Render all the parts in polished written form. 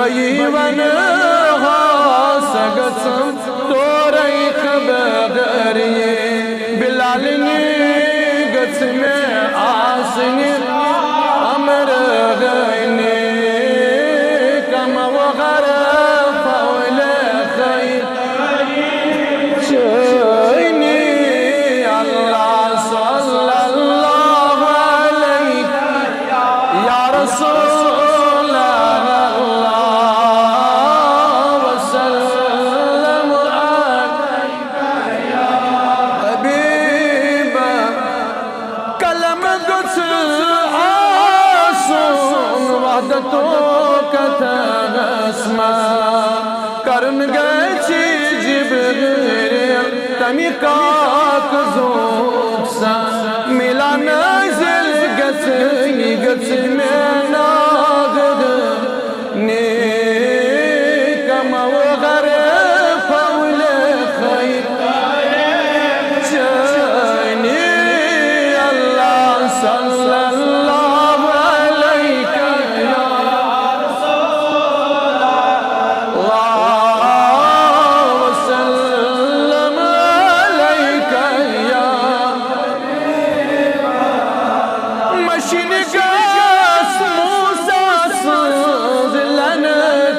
बयीवन हो सगसम तोरई खबर ये बिलालनी गस में आसनी अमर गईने कम वगर फौल खैर चैनी अल्लाह सल्लल्लाहु अलैहि या रसूल अल्लाह वसल्लम अलैका या हबीब कलम गुस आसून वहदतो कथगस्मा करन गए जिब्रील तमी काकज़ोक्सा मिला नज़िल गस में नागद ने कमव गर फौल खैर चैनी अल्लाह सल्लल्लाहु अलैका या रसूल अल्लाह वसल्लम अलैका या मशीन गस मूसा सुज़लन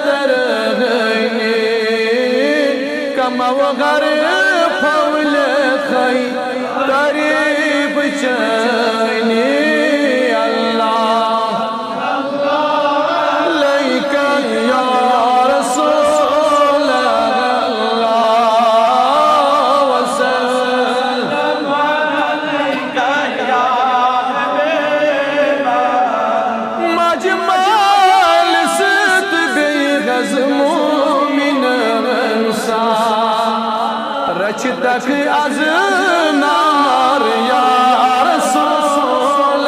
तरगने कमव गर फौल खैर तारीफ चैनी अल्लाह अलैका या रसूल अल्लाह वसल्लम अलैका या हबीब मजमाल सित बेगज़ मोमिन इंसान रच तक अज़ नार या रसूल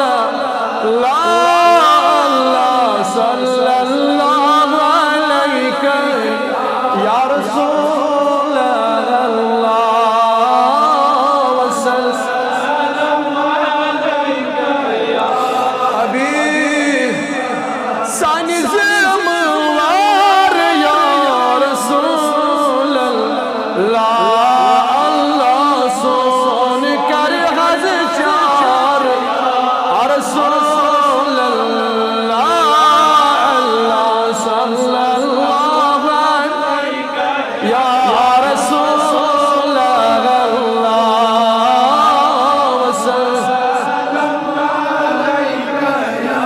अल्लाह सल्लल्लाहु अलैका या रसूल अल्लाह वसल्लम अलैका या हबीब सानी ज़िम्मेवार या रसूल अल्लाह सोन कर हज चार रसूल अल्लाह सल्लल्लाहु अलैका या रसूल अल्लाह वसल्लम अलैका या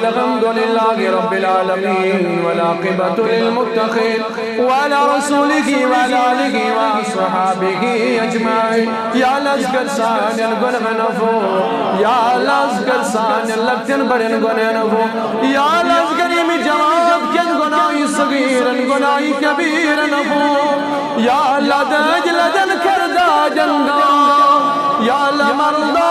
अल्हम्दुलिल्लाह रब्बिल आलमीन वल आक़िबतु लिल मुत्तक़ीन वअला रसूलिही वअला आलिही व अस्हाबिही अजमाइन या लज़्कर सानिल गुनगनफो या लज़्कर सानिल लक्तन बरन गुनगनफो या लज़्कर में जवाब कन गुनाही सगीरन गुनाही कबीरन फो या लदज लदन करदा जंगा या लमरदा